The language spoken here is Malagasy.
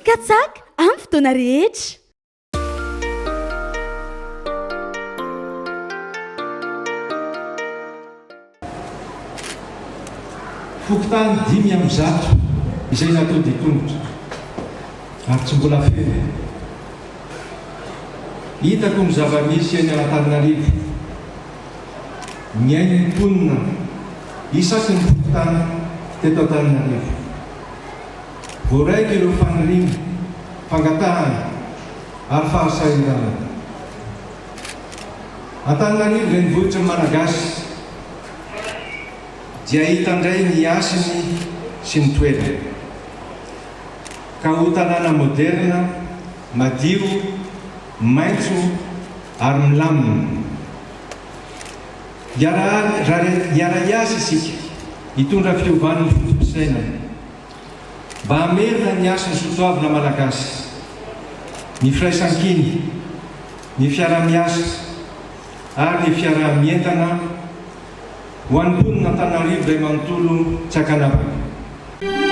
katsaka amin'ny fotoana rehetra. Fokotany 5% izay natao ditongotra ary tsy mbola feno. Hitako ny zava-misy eny Antananarivo miainy ny mponina isaky ny fokotany teto Antananarivo. Voaraiky ireo faniriana, fangatahana ary fahasahirana. Antananarivo renivohitra malagasy dia hitandray ny asiny sy ny toerana ka ho tanàna moderna, madio, maitso ary milamina. Iara-iasa isika hitondra fiovan'ny fotosaina mba hamerina ny asany soatoavina malagasy, ny firaisan-kiny, ny fiara-miasa ary ny fiara-mientana ho an'ny mponina Antananarivo iray manontolo tsy hakanavaka.